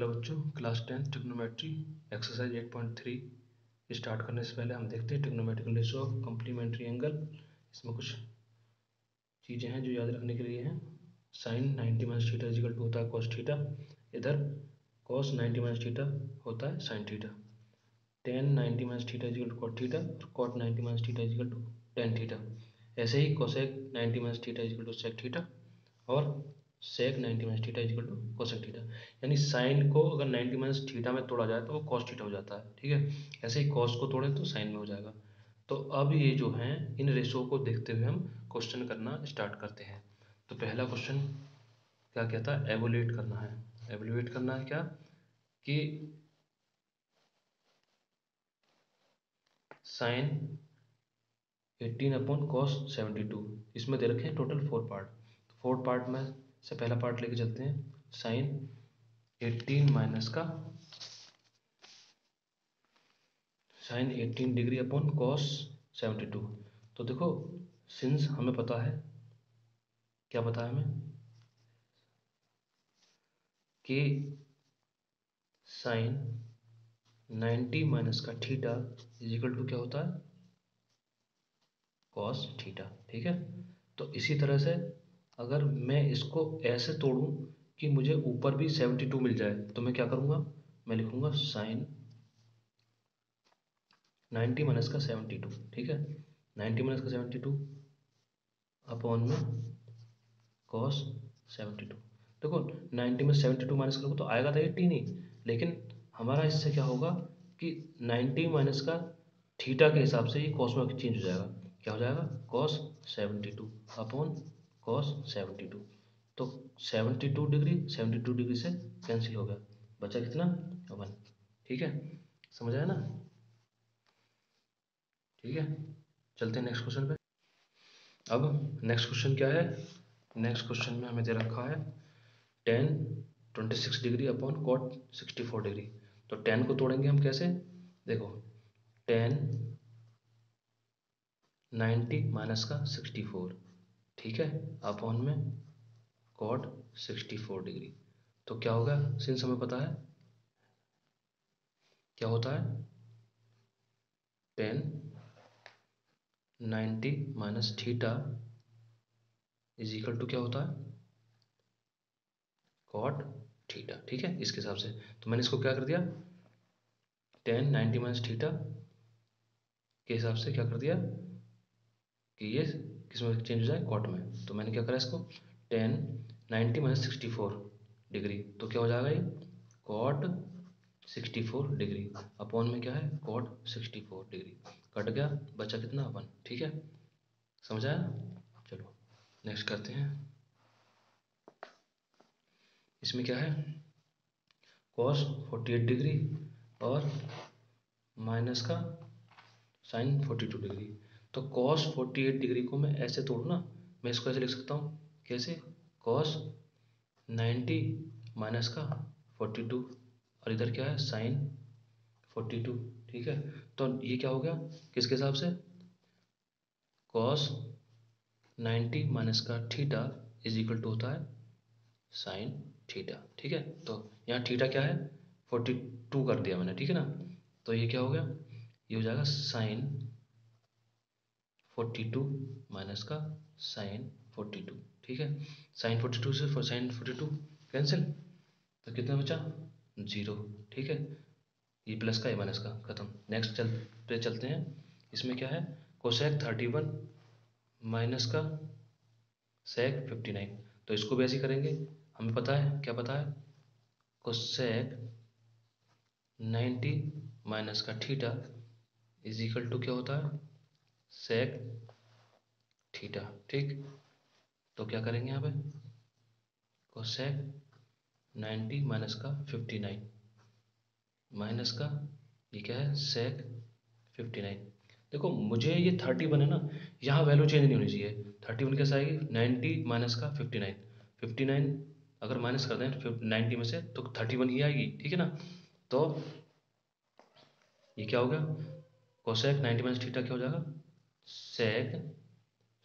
Hello बच्चों, class 10 trigonometry exercise 8.3 start करने से पहले हम देखते हैं trigonometrical ratio of complementary angle. इसमें कुछ चीज़ें हैं जो याद रखने के लिए हैं। Sine 90 minus theta is equal to होता है कॉस थीटा, इधर कॉस 90 माइनस थीटा होता है sine theta. Tan 90 minus theta is equal to cot theta और cot 90 minus theta is equal to tan theta. ऐसे ही cosec 90 minus theta is equal to sec theta और sec 90 minus theta is equal to cosec theta. यानी sine को अगर 90 minus theta में तोड़ा जाए तो वो कॉस थीटा हो जाता है, ठीक है। ऐसे ही कॉस को तोड़े तो साइन में हो जाएगा। तो अब ये जो हैं इन रेशो को देखते हुए हम क्वेश्चन करना स्टार्ट करते हैं। तो पहला क्वेश्चन क्या कहता है, एवोल्यूएट करना है। एवोल्यूएट करना है क्या कि साइन 18 अपॉन कॉस 72, इसमें दे रखे हैं टोटल 4 पार्ट। तो 4 पार्ट में से पहला पार्ट लेके चलते हैं। साइन 18 माइनस का साइन 18 डिग्री अपॉन कॉस 72। तो देखो, सिंस हमें पता है, क्या पता है हमें कि साइन 90 माइनस का थीटा इज इक्वल टू क्या होता है, कॉस थीटा, ठीक है। तो इसी तरह से अगर मैं इसको ऐसे तोड़ूं कि मुझे ऊपर भी 72 मिल जाए तो मैं क्या करूँगा, मैं लिखूँगा साइन 90 माइनस का 72, ठीक है। 90 माइनस का 72 अपॉन में कॉस 72। देखो 90 में 72 माइनस करोगे तो आएगा तो 18 ही, लेकिन हमारा इससे क्या होगा कि 90 माइनस का थीटा के हिसाब से ये कॉस में चेंज हो जाएगा। क्या हो जाएगा, कॉस 72 अपॉन कॉस 72। तो 72 डिग्री 72 डिग्री से कैंसिल हो गया, बचा कितना, 1, ठीक है। समझ आया ना, ठीक है। चलते हैं नेक्स्ट क्वेश्चन पे। अब नेक्स्ट क्वेश्चन क्या है, नेक्स्ट क्वेश्चन में हमें दे रखा है tan 26 degree upon cot 64 degree. तो टेन को तोड़ेंगे हम कैसे, देखो टेन 90 माइनस का 64, ठीक है, अपॉन में कॉट 64 डिग्री। तो क्या होगा, सिंस हमें पता है क्या होता है, tan 90 minus theta is equal to क्या होता है, कॉट थीटा, ठीक है। इसके हिसाब से तो मैंने इसको क्या कर दिया, टेन 90 माइनस थीटा के हिसाब से क्या कर दिया कि ये किस में चेंज हो जाए, कॉट में। तो मैंने क्या करा इसको, टेन 90 माइनस 64 डिग्री, तो क्या हो जाएगा ये, कॉट 64 डिग्री अपॉन में क्या है, कॉट 64 डिग्री, कट गया, बचा कितना, 1, ठीक है। समझ आया, चलो नेक्स्ट करते हैं। इसमें क्या है, कॉस 48 डिग्री और माइनस का साइन 42 डिग्री। तो कॉस 48 डिग्री को मैं ऐसे तोड़ू ना, मैं इसको ऐसे लिख सकता हूँ, कैसे, कॉस 90 माइनस का 42 और इधर क्या है, साइन 42, ठीक है। तो ये क्या हो गया, किसके हिसाब से, कॉस 90 माइनस का थीटा इज इक्वल टू होता है साइन थीटा, ठीक है। तो यहाँ थीटा क्या है, 42 कर दिया मैंने, ठीक है ना। तो ये क्या हो गया, ये हो जाएगा साइन 42 माइनस का साइन 42, ठीक है। साइन 42 से साइन 42 कैंसिल, तो कितना बचा, 0, ठीक है। ये प्लस का ये माइनस का खत्म। नेक्स्ट चलते हैं। इसमें क्या है, कोसेक 31 माइनस का सेक 59। तो इसको भी ऐसे ही करेंगे, हमें पता है, क्या पता है, कोसेक 90 माइनस का थीटा इज इक्वल टू क्या होता है, सेक थीटा, ठीक। तो क्या करेंगे यहाँ पे, कोसेक 90 माइनस का 59 माइनस का ये क्या है, सेक 59। देखो मुझे ये 31 है ना, यहाँ वैल्यू चेंज नहीं होनी चाहिए। 31 कैसे आएगी, 90 माइनस का 59, 59 अगर माइनस कर दें 90 में से तो 31 ही आएगी, ठीक है ना। तो ये क्या हो गया, कोसेक 90 माइनस थीटा क्या हो जाएगा, सेक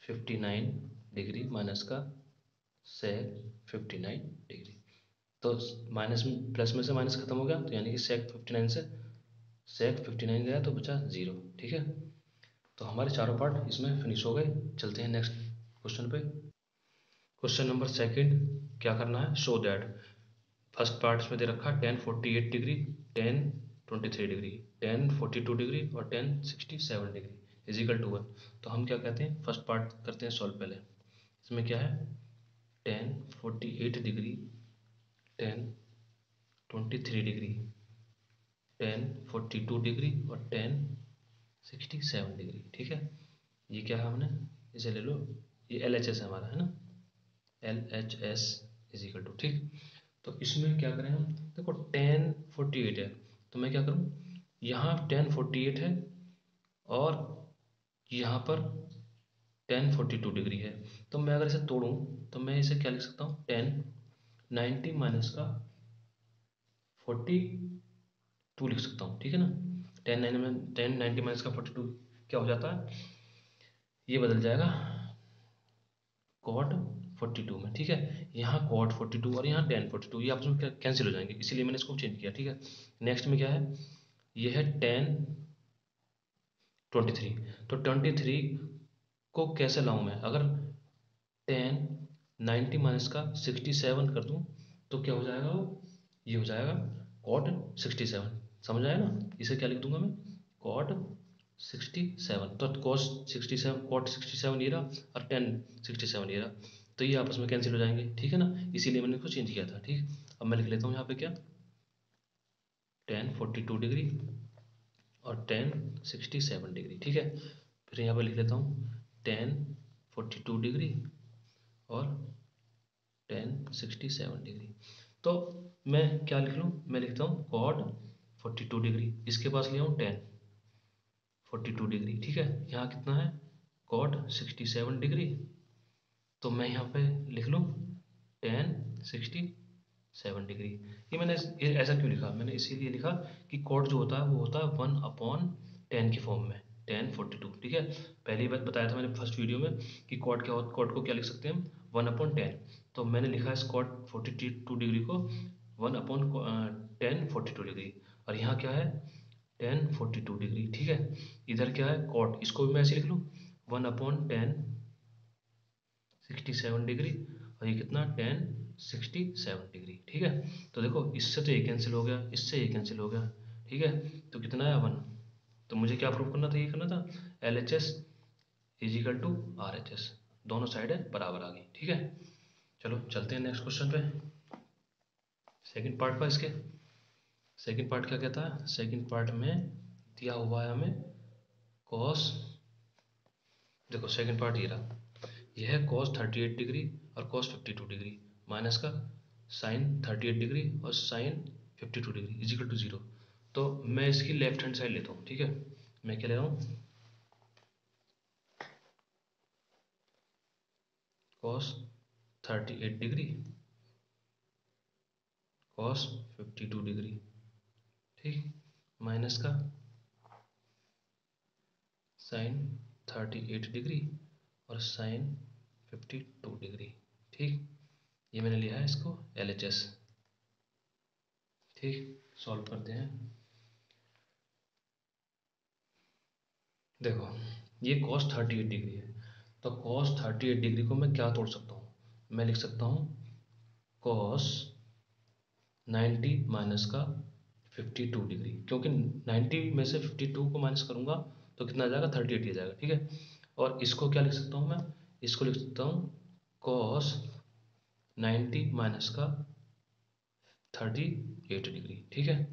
59 डिग्री माइनस का सेक 59 डिग्री। तो माइनस में प्लस में से माइनस खत्म हो गया, तो यानी कि सेक 59 से सेक 59 गया तो बचा 0। ठीक है, तो हमारे चारों पार्ट इसमें फिनिश हो गए। चलते हैं नेक्स्ट क्वेश्चन पे। क्वेश्चन नंबर सेकंड क्या करना है, शो दैट फर्स्ट पार्ट इसमें दे रखा 1048 डिग्री, 1023 डिग्री, 1042 डिग्री और 1067 डिग्री इजिकल टू 1। तो हम क्या कहते हैं, फर्स्ट पार्ट करते हैं सॉल्व पहले। इसमें क्या है, 1048 डिग्री, 1023 डिग्री, 1042 डिग्री और 1067 डिग्री। ठीक है, ये क्या है, हमने इसे ले लो, ये एल एच एस हमारा है ना, L H S equal to. ठीक, तो इसमें क्या करें हम, देखो 1048 है, तो मैं क्या करूँ, यहाँ 1048 है और यहाँ पर 1042 डिग्री है। तो मैं अगर इसे तोड़ूँ तो मैं इसे क्या लिख सकता हूँ, 1090 माइनस का 42 लिख सकता हूँ। ठीक है ना, 1090 माइनस का 42 क्या हो जाता है, ये बदल जाएगा कॉट 42 में। ठीक है, यहाँ कॉट 42 और यहाँ 1042 ये आपस में कैंसिल हो जाएंगे, इसीलिए मैंने इसको चेंज किया। ठीक है, नेक्स्ट में क्या है, ये है 1023। तो 23 को कैसे लाऊं मैं, अगर 1090 माइनस का 67 कर दूं तो क्या हो जाएगा, वो ये हो जाएगा कॉट 67। समझ आया ना, इसे क्या लिख दूंगा मैं, कॉट 67। तो कॉस 67 कॉट 67 ये रहा और 1067 ये रहा, तो ये आपस में कैंसिल हो जाएंगे। ठीक है ना, इसीलिए मैंने इसको चेंज किया था। ठीक, अब मैं लिख लेता हूँ यहाँ पे क्या, 1042 डिग्री और 1067 डिग्री। ठीक है, फिर यहाँ पे लिख लेता हूँ 1042 डिग्री और 1067 डिग्री। तो मैं क्या लिख लूँ, मैं लिखता हूँ कॉट 42 डिग्री, इसके पास लिया हूँ 1042 डिग्री। ठीक है, यहाँ कितना है, कॉट 67 डिग्री, तो मैं यहाँ पे लिख लूँ 1067 डिग्री। ये मैंने ऐसा क्यों लिखा, मैंने इसीलिए लिखा कि कॉट जो होता है वो होता है 1/10 की फॉर्म में, 1042। ठीक है, पहली बात बताया था मैंने फर्स्ट वीडियो में कि कॉट क्या होता, कॉट को क्या लिख सकते हैं हम, 1/10। तो मैंने लिखा इस कॉट 42 डिग्री को 1/1042 डिग्री, और यहाँ क्या है 1042 डिग्री। ठीक है, इधर क्या है कॉट, इसको भी मैं ऐसे लिख लूँ 1/1067 डिग्री, और ये कितना 1067 डिग्री। ठीक है, तो देखो इससे तो ये कैंसिल हो गया, इससे ये कैंसिल हो गया। ठीक है, तो कितना है 1। तो मुझे क्या प्रूव करना था, ये करना था L H S equal to R H S, दोनों साइड है बराबर आ गई। ठीक है, चलो चलते हैं नेक्स्ट क्वेश्चन पे, सेकंड पार्ट पर। इसके सेकंड पार्ट क्या कहता है, सेकंड पार्ट में दिया हुआ है हमें कॉस, देखो सेकंड पार्ट ये रहा, यह है कॉस 38 डिग्री और कॉस 52 डिग्री माइनस का साइन 38 डिग्री और साइन 52 डिग्री इजिकल टू 0। तो मैं इसकी लेफ्ट हैंड साइड लेता हूँ। ठीक है, मैं क्या ले रहा हूँ, कॉस 38 डिग्री कॉस 52 डिग्री, ठीक, माइनस का साइन 38 डिग्री और साइन 52 डिग्री। ठीक, ये मैंने लिया है इसको एल एच एस। ठीक, सॉल्व करते हैं। देखो ये कॉस 38 डिग्री है, तो कॉस 38 डिग्री को मैं क्या तोड़ सकता हूँ, मैं लिख सकता हूँ कॉस 90 माइनस का 52 डिग्री, क्योंकि 90 में से 52 को माइनस करूँगा तो कितना आ जाएगा 38 ही जाएगा। ठीक है, और इसको क्या लिख सकता हूँ मैं, इसको लिख सकता हूँ कॉस 90 माइनस का 38 डिग्री। ठीक है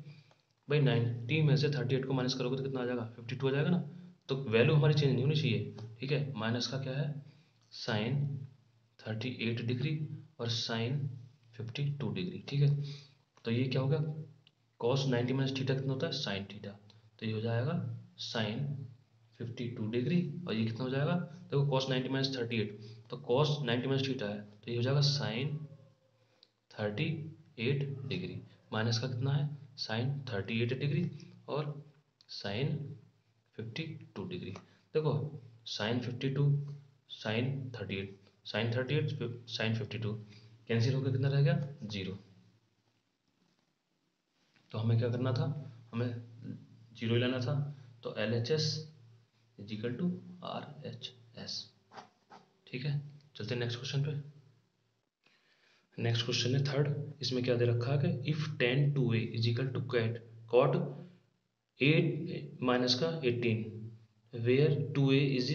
भाई, 90 में से 38 को माइनस करोगे तो कितना आ जाएगा 52 हो जाएगा ना, तो वैल्यू हमारी चेंज नहीं होनी चाहिए। ठीक है, माइनस का क्या है साइन 38 डिग्री और साइन 52 डिग्री। ठीक है, तो ये क्या होगा, कॉस 90 माइनस थीटा कितना होता है साइन थीटा, तो ये हो जाएगा साइन 52 डिग्री, और ये कितना हो जाएगा, देखो कॉस 90 माइनस 38, तो कॉस 90 माइनस थीटा है, तो ये हो जाएगा साइन 38 डिग्री, माइनस का कितना है साइन 38 डिग्री और साइन 52 डिग्री। देखो sine 52 sine 38 sine 38 sine 52 cancel होकर कितना रह गया 0। तो हमें क्या करना था, हमें 0 ही लेना था। तो LHS इजिकल टू RHS। ठीक है, चलते हैं नेक्स्ट क्वेश्चन पे। नेक्स्ट क्वेश्चन है थर्ड। इसमें क्या दे रखा है कि if tan 2a equal to cot 8 minus का 18 where 2a is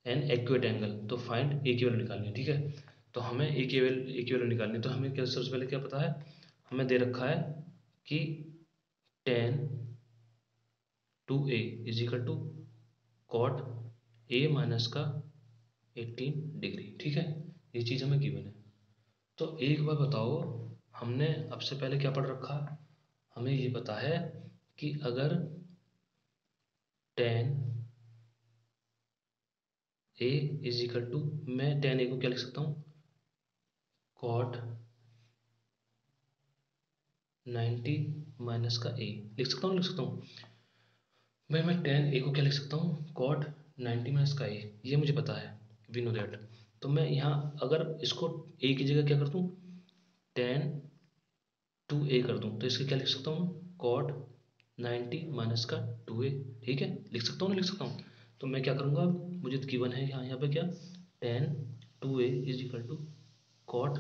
an accurate angle, तो फाइंड ए की वैल्यू निकालनी है। ठीक है, तो हमें ए की वैल्यू निकालनी है। तो हमें क्या, सबसे पहले क्या पता है, हमें दे रखा है कि tan 2a equal to cot A minus का 18 डिग्री। ठीक है, ये चीज़ हमें गिवन है। तो एक बार बताओ, हमने अब से पहले क्या पढ़ रखा, हमें ये पता है कि अगर tan a इजिकल टू, मैं tan a को क्या लिख सकता हूँ, कॉट 90 माइनस का a लिख सकता हूँ, लिख सकता हूँ भाई। मैं tan a को क्या लिख सकता हूँ, कॉट 90 माइनस का a, ये मुझे पता है, वी नो दैट। तो मैं यहाँ अगर इसको a की जगह क्या कर दूँ, tan 2a कर दूँ, तो इसके क्या लिख सकता हूँ, कॉट 90 माइनस का 2a। ठीक है, लिख सकता हूँ ना, लिख सकता हूँ। तो मैं क्या करूँगा, मुझे गिवन है यहाँ पे क्या, tan 2a is equal to cot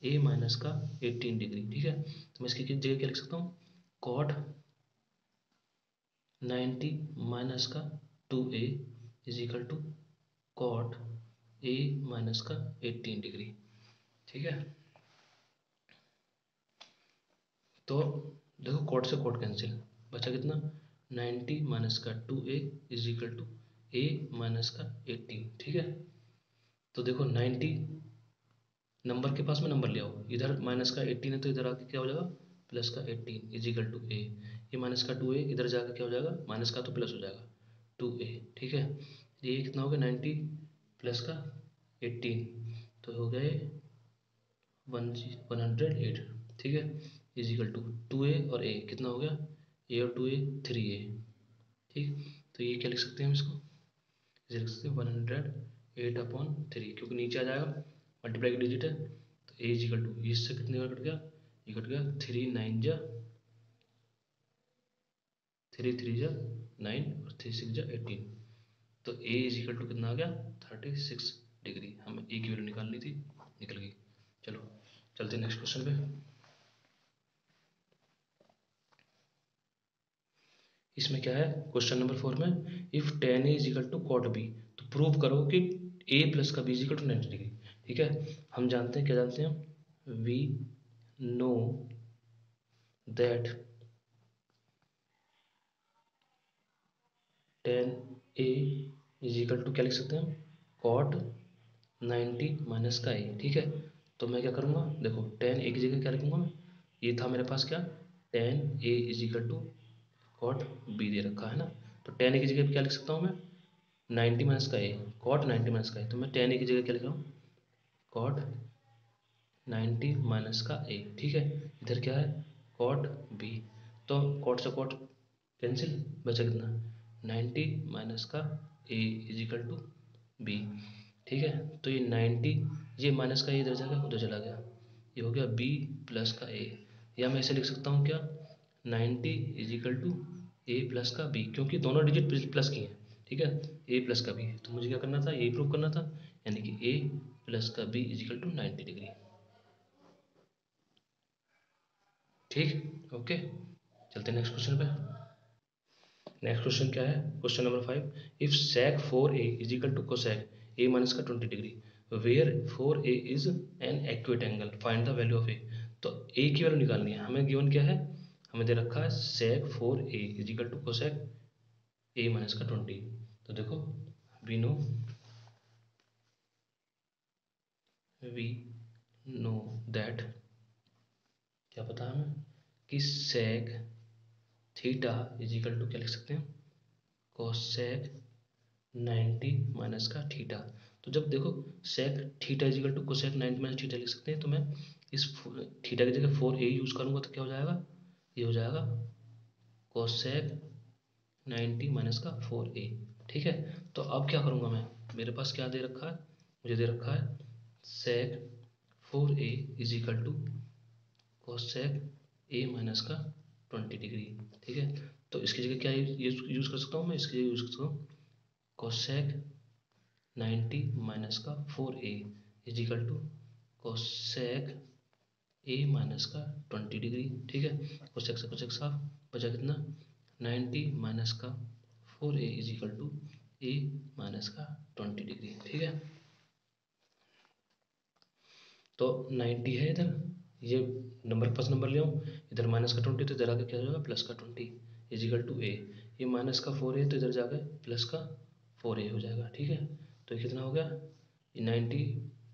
a minus का 18 डिग्री। ठीक है, तो मैं इसकी जगह क्या लिख सकता हूँ, कॉट 90 माइनस का 2a is equal to cot a minus का 18 डिग्री। ठीक है, तो देखो कॉट से कॉट कैंसिल, बचा कितना, 90 माइनस का 2a is equal to a minus का 18। ठीक है, तो देखो 90 नंबर के पास में नंबर ले आओ, इधर माइनस का 18 है तो इधर आके क्या हो जाएगा, प्लस का 18 इज इक्वल टू a। ये माइनस का 2a इधर जाकर क्या हो जाएगा, माइनस का तो प्लस हो जाएगा 2a। ठीक है, ये कितना हो गया, 90 प्लस का 18, तो हो गए 108। ठीक है, इज इक्वल टू 2a और a कितना हो गया, a और 2a 3a। ठीक, तो ये क्या लिख सकते हैं हम इसको, इसे लिख सकते हैं 108/3, क्योंकि नीचे आ जाएगा, मल्टीप्लाई की डिजिट है। तो ए इज इक्वल टू, इससे कितने बार कट गया, ये कट गया 3 9 जा 3 3 जा 9 और 3 6 जा 18। तो ए इज इक्वल टू कितना आ गया, 36 डिग्री। हमें ए की वैल्यू निकालनी थी, निकल गई। चलो चलते हैं नेक्स्ट क्वेश्चन पे। इसमें क्या है, क्वेश्चन नंबर 4 में if tan a is equal to cot B, तो प्रूव करो कि a प्लस का b is equal to 90 degree. ठीक है, हम जानते हैं, क्या जानते हैं, we know that tan a is equal to क्या लिख सकते हैं, कॉट 90 माइनस का a। ठीक है, तो मैं क्या करूँगा, देखो tan a की जगह क्या लिखूंगा मैं, ये था मेरे पास क्या, tan a is equal to cot b दे रखा है ना, तो tan a की जगह क्या लिख सकता हूँ मैं, 90 माइनस का a, कॉट 90 माइनस का a, तो मैं tan a की जगह क्या लिख रहा हूँ, कॉट 90 माइनस का a। ठीक है, इधर क्या है, कॉट b, तो कॉट से कॉट कैंसिल, बचा कितना, 90 माइनस का a is equal to b। ठीक है, तो ये 90, ये माइनस का a इधर जाएगा, उधर चला गया, ये हो गया b प्लस का a। या मैं इसे लिख सकता हूँ क्या, 90 is equal to a plus का b, क्योंकि दोनों डिजिट प्लस की हैं। ठीक है, a प्लस का b, तो मुझे क्या करना था, यही प्रूव करना था, यानी कि a प्लस का b is equal to 90 degree. ठीक, ओके, चलते हैं नेक्स्ट क्वेश्चन पे। नेक्स्ट क्वेश्चन क्या है, question number 5, if sec 4a is equal to cosec a minus का 20 degree, where 4a is an accurate angle, find the value of a। तो a की वैल्यू निकालनी है, हमें गिवन क्या है, हमें दे रखा है sec 4a is equal to cosec a minus का 20। तो देखो, we know we know that, क्या पता हमें, कि sec theta is equal to क्या लिख सकते हैं, cosec 90 माइनस का थीटा। तो जब देखो sec theta is equal to cosec 90 minus theta लिख सकते हैं, तो मैं इस थीटा की जगह 4a यूज़ करूँगा, तो क्या हो जाएगा, ये हो जाएगा कोसेक 90 माइनस का 4a। ठीक है, तो अब क्या करूँगा मैं, मेरे पास क्या दे रखा है, मुझे दे रखा है sec 4a is equal to cosec a minus का 20 डिग्री। ठीक है, तो इसकी जगह क्या यूज़ कर सकता हूँ मैं, इसकी जगह यूज़ कर सकता हूँ कोसेक 90 माइनस का 4a is equal to cosec a minus का 20 डिग्री। ठीक है, कोसेक से कोसेक साफ, बचा कितना 90 माइनस का 4a is equal to a minus का 20 डिग्री। ठीक है, तो 90 है इधर, ये नंबर पास नंबर ले आऊँ, इधर माइनस का 20 तो इधर आके क्या हो जाएगा प्लस का 20 इज इक्वल टू ए। ये माइनस का 4a तो इधर जाकर प्लस का 4a हो जाएगा। ठीक है, तो ये कितना हो गया, ये 90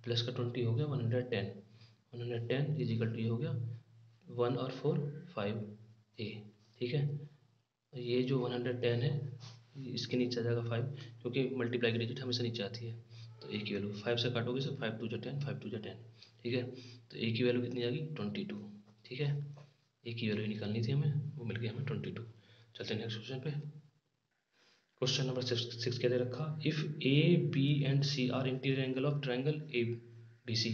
प्लस का 20 हो गया 110, 110 इज इक्वल टू ये हो गया 1 और 4 5a। ठीक है, ये जो 110 है इसके नीचे आ जाएगा 5, क्योंकि मल्टीप्लाई की डिजिट हमेशा नीचे आती है। तो ए की वैल्यू 5 से काटोगे सर 5 2 जा 10, 5 2 जा 10। ठीक है, तो ए की वैल्यू कितनी आ गई 22। ठीक है, ए की वैल्यू निकालनी थी हमें, वो मिल गई हमें 22। चलते हैं नेक्स्ट क्वेश्चन पे। क्वेश्चन नंबर 6 क्या दे रखा, if A B and C are interior angle of triangle A B C,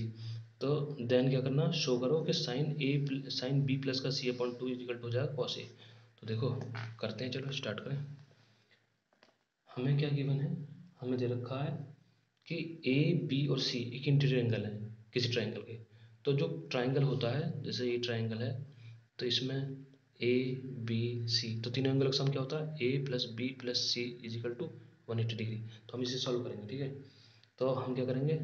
तो देन क्या करना, शो करो कि साइन बी प्लस का सी अपॉन 2 इक्वल टू हो जाएगा कॉस ए। तो देखो करते हैं, चलो स्टार्ट करें। हमें क्या गिवन है, हमें दे रखा है कि ए बी और सी एक इंटीरियर एंगल है किसी ट्राइंगल के। तो जो ट्राइंगल होता है, जैसे ये ट्राइंगल है, तो इसमें ए बी सी, तो तीनों एंगल का सम क्या होता है, A plus B plus C is equal to 180 degree. तो हम इसे सॉल्व करेंगे। ठीक है, तो हम क्या करेंगे,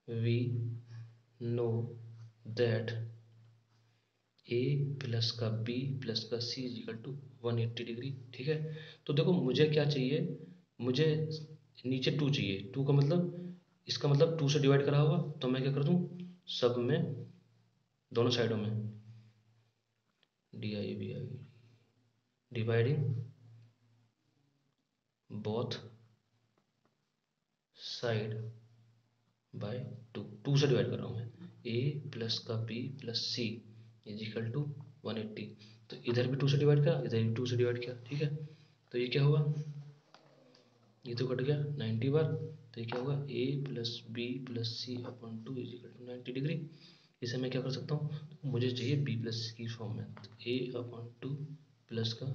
we know that A plus का बी प्लस का C is equal to 180 degree. ठीक है, तो देखो मुझे क्या चाहिए, मुझे नीचे 2 चाहिए, 2 का मतलब, इसका मतलब 2 से डिवाइड करा होगा, तो मैं क्या कर दूँ, सब में दोनों साइडों में D I B I, dividing both side by 2, 2 से डिवाइड कर रहा हूँ मैं, ए प्लस का B plus C is equal to 180। तो इधर भी 2 से डिवाइड किया, इधर भी 2 से डिवाइड किया। ठीक है, तो ये क्या हुआ, ये तो कट गया 90 बार, तो ये क्या होगा, A plus B plus C upon 2 is equal to 90 degree. इसे मैं क्या कर सकता हूँ, मुझे चाहिए बी प्लस की फॉर्म में, तो ए अपॉन 2 प्लस का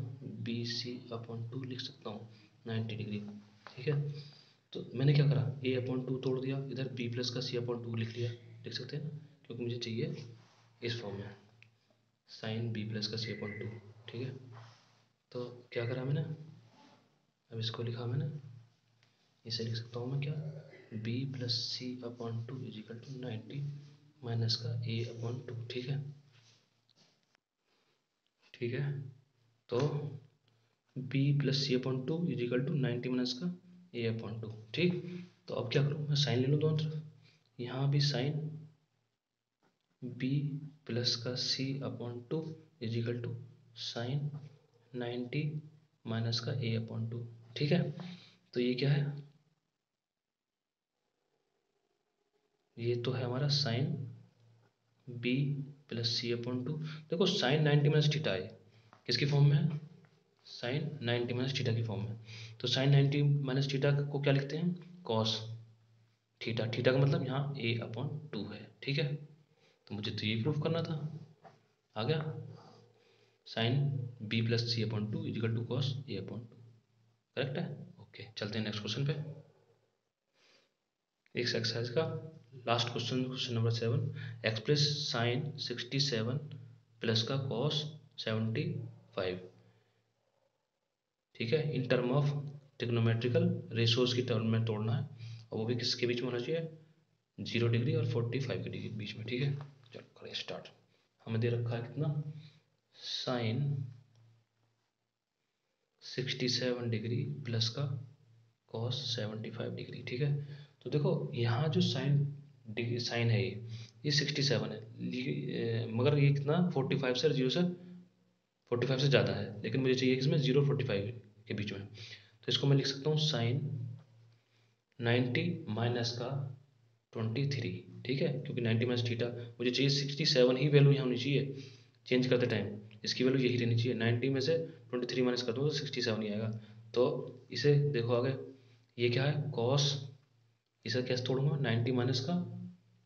बी सी अपॉन 2 लिख सकता हूँ 90 डिग्री। ठीक है, तो मैंने क्या करा, ए अपॉन 2 तोड़ दिया, इधर बी प्लस का सी अपॉन 2 लिख लिया, लिख सकते हैं ना, क्योंकि मुझे चाहिए इस फॉर्म में साइन बी प्लस का सी अपॉन 2। ठीक है, तो क्या करा मैंने, अब इसको लिखा मैंने, इसे लिख सकता हूँ मैं क्या, B plus C upon 2 is equal to 90 minus का ए अपॉन 2। ठीक है, ठीक है, तो B plus C upon 2 is equal to 90 minus का ए अपॉन 2। ठीक, तो अब क्या करूँ, मैं साइन ले लूँ दोनों तरफ, यहाँ भी साइन बी प्लस का C upon 2 is equal to sine 90 minus का ए अपॉन 2। ठीक है, तो ये क्या है, ये तो है हमारा sign B plus C upon 2। देखो साइन 90 माइनस थीटा है, किसकी फॉर्म में है, साइन 90 माइनस थीटा की फॉर्म में। तो साइन 90 माइनस थीटा को क्या लिखते हैं, कॉस थीटा। थीटा का मतलब यहाँ ए अपॉन 2 है। ठीक है, तो मुझे तो ये प्रूफ करना था, आ गया, sine B plus C upon 2 equal to cos A upon 2। Correct है। ओके, चलते हैं नेक्स्ट क्वेश्चन पे, एक एक्सरसाइज का last question, question number 7, express sine 67 plus का कॉस 75। ठीक है, in term of trigonometrical ratios की टर्म में तोड़ना है, और वो भी किसके बीच में होना चाहिए, 0 डिग्री और 45 के डिग्री बीच में। ठीक है, चलो करें स्टार्ट। हमें दे रखा है कितना, साइन 67 डिग्री प्लस का कॉस 75 डिग्री। ठीक है, तो देखो यहाँ जो साइन है ये 67 है, मगर ये कितना 45 से 0 से 45 से ज़्यादा है, लेकिन मुझे चाहिए इसमें 0 और 45 के बीच में। तो इसको मैं लिख सकता हूँ साइन 90 माइनस का 23। ठीक है, क्योंकि 90 माइनस थीटा, मुझे चाहिए 67 ही वैल्यू यहाँ होनी चाहिए चेंज करते टाइम, इसकी वैल्यू यही रहनी चाहिए। 90 में से 23 माइनस कर दूँ तो 67 ही आएगा। तो इसे देखो आगे, ये क्या है कॉस, इसे कैसे तोड़ूंगा, 90 माइनस का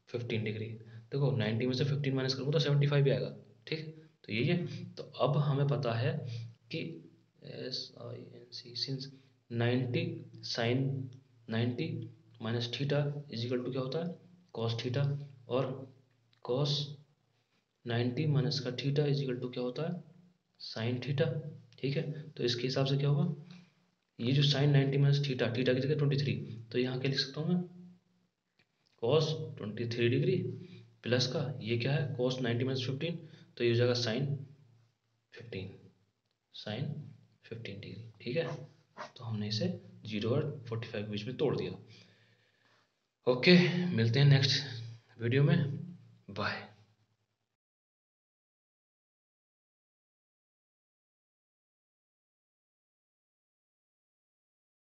15 डिग्री। देखो 90 में से 15 माइनस करूँगा तो 75 ही आएगा। ठीक है, तो यही है। तो अब हमें पता है कि SINC since 90 sine 90 minus theta is equal to क्या होता है, कॉस थीटा, और कॉस 90 माइनस का थीटा इज इक्वल टू क्या होता है, साइन थीटा। ठीक है, तो इसके हिसाब से क्या होगा, ये जो साइन 90 माइनस थीटा, थीटा की जगह 23, तो यहाँ क्या लिख सकता हूँ मैं, कॉस 23 डिग्री प्लस का ये क्या है कॉस 90 माइनस 15, तो ये हो जाएगा साइन 15, साइन 15 डिग्री। ठीक है, तो हमने इसे 0 और 45 के बीच में तोड़ दिया। ओके, मिलते हैं नेक्स्ट वीडियो में, बाय।